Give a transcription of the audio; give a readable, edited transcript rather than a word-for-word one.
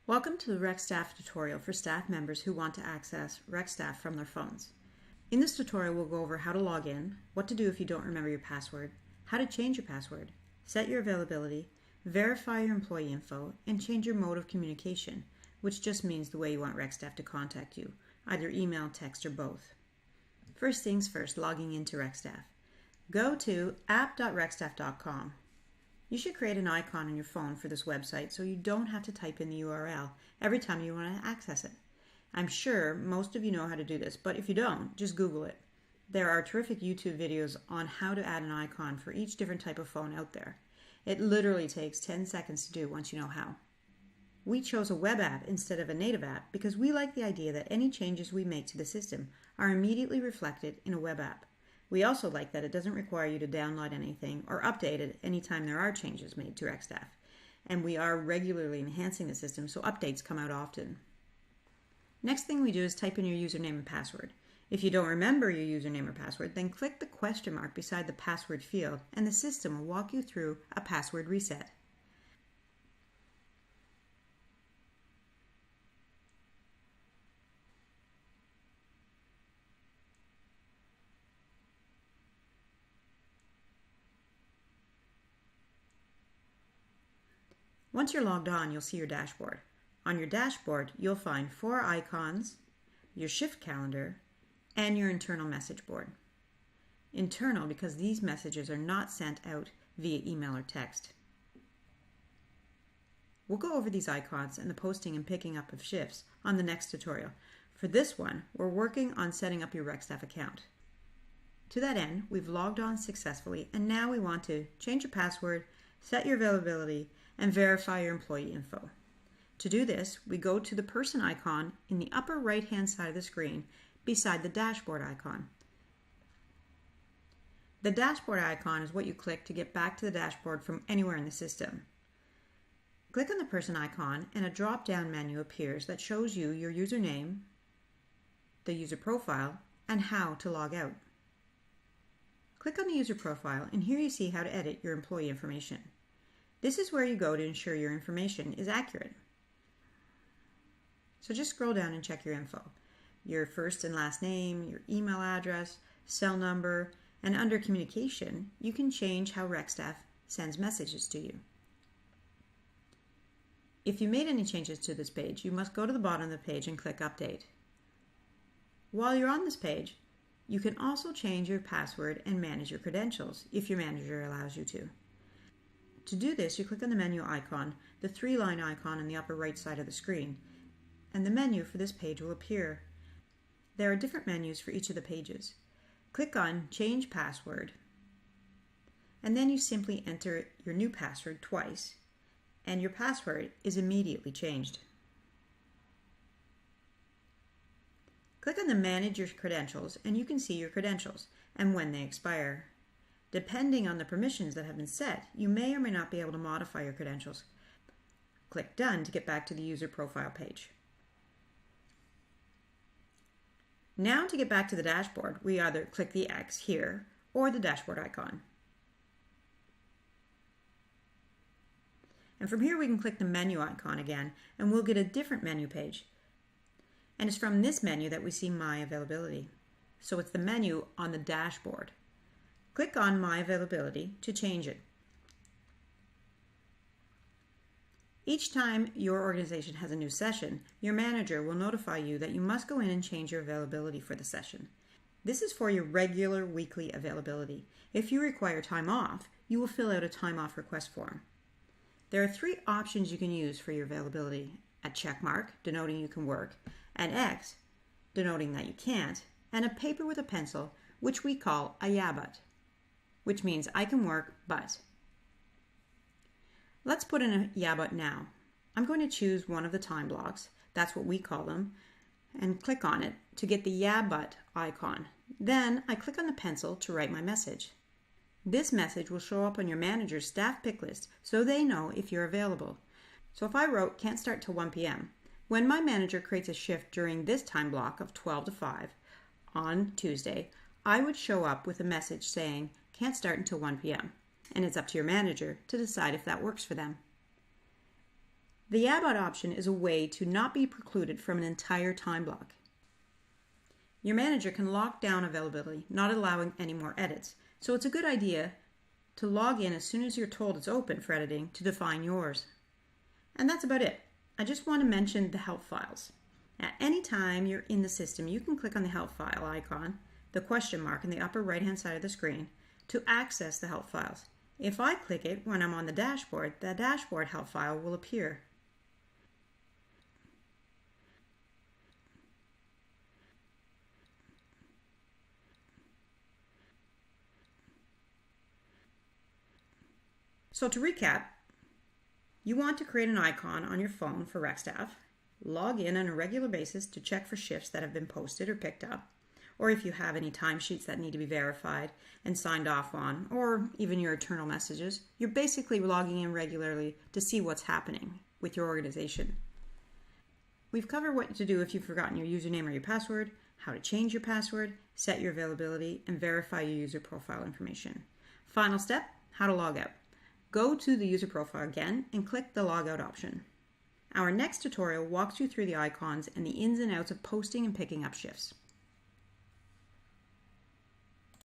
Welcome to the Recstaff tutorial for staff members who want to access Recstaff from their phones. In this tutorial, we'll go over how to log in, what to do if you don't remember your password, how to change your password, set your availability, verify your employee info, and change your mode of communication, which just means the way you want Recstaff to contact you, either email, text, or both. First things first, logging into Recstaff. Go to app.recstaff.com. You should create an icon on your phone for this website so you don't have to type in the URL every time you want to access it. I'm sure most of you know how to do this, but if you don't, just Google it. There are terrific YouTube videos on how to add an icon for each different type of phone out there. It literally takes 10 seconds to do once you know how. We chose a web app instead of a native app because we like the idea that any changes we make to the system are immediately reflected in a web app. We also like that it doesn't require you to download anything or update it anytime there are changes made to Recstaff. And we are regularly enhancing the system, so updates come out often. Next thing we do is type in your username and password. If you don't remember your username or password, then click the question mark beside the password field and the system will walk you through a password reset. Once you're logged on, you'll see your dashboard. On your dashboard, you'll find 4 icons, your shift calendar, and your internal message board. Internal because these messages are not sent out via email or text. We'll go over these icons and the posting and picking up of shifts on the next tutorial. For this one, we're working on setting up your Recstaff account. To that end, we've logged on successfully, and now we want to change your password, set your availability, and verify your employee info. To do this, we go to the person icon in the upper right-hand side of the screen beside the dashboard icon. The dashboard icon is what you click to get back to the dashboard from anywhere in the system. Click on the person icon and a drop-down menu appears that shows you your username, the user profile, and how to log out. Click on the user profile and here you see how to edit your employee information. This is where you go to ensure your information is accurate. So just scroll down and check your info. Your first and last name, your email address, cell number, and under communication, you can change how Recstaff sends messages to you. If you made any changes to this page, you must go to the bottom of the page and click Update. While you're on this page, you can also change your password and manage your credentials if your manager allows you to. To do this, you click on the menu icon, the 3-line icon on the upper right side of the screen, and the menu for this page will appear. There are different menus for each of the pages. Click on Change Password, and then you simply enter your new password twice, and your password is immediately changed. Click on the Manage Your Credentials, and you can see your credentials and when they expire. Depending on the permissions that have been set, you may or may not be able to modify your credentials. Click Done to get back to the user profile page. Now to get back to the dashboard, we either click the X here or the dashboard icon. And from here we can click the menu icon again and we'll get a different menu page. And it's from this menu that we see My Availability. So it's the menu on the dashboard. Click on My Availability to change it. Each time your organization has a new session, your manager will notify you that you must go in and change your availability for the session. This is for your regular weekly availability. If you require time off, you will fill out a time off request form. There are 3 options you can use for your availability: a check mark, denoting you can work, an X, denoting that you can't, and a paper with a pencil, which we call a yeah but, which means I can work, but. Let's put in a yeah but now. I'm going to choose one of the time blocks, that's what we call them, and click on it to get the yeah but icon. Then I click on the pencil to write my message. This message will show up on your manager's staff pick list so they know if you're available. So if I wrote can't start till 1 p.m., when my manager creates a shift during this time block of 12 to 5 on Tuesday, I would show up with a message saying can't start until 1 p.m. and it's up to your manager to decide if that works for them. The About option is a way to not be precluded from an entire time block. Your manager can lock down availability, not allowing any more edits. So it's a good idea to log in as soon as you're told it's open for editing to define yours. And that's about it. I just want to mention the help files. At any time you're in the system, you can click on the help file icon, the question mark in the upper right hand side of the screen, to access the help files. If I click it when I'm on the dashboard help file will appear. So to recap, you want to create an icon on your phone for Recstaff, log in on a regular basis to check for shifts that have been posted or picked up, or if you have any timesheets that need to be verified and signed off on, or even your internal messages. You're basically logging in regularly to see what's happening with your organization. We've covered what to do if you've forgotten your username or your password, how to change your password, set your availability, and verify your user profile information. Final step, how to log out. Go to the user profile again and click the Logout option. Our next tutorial walks you through the icons and the ins and outs of posting and picking up shifts.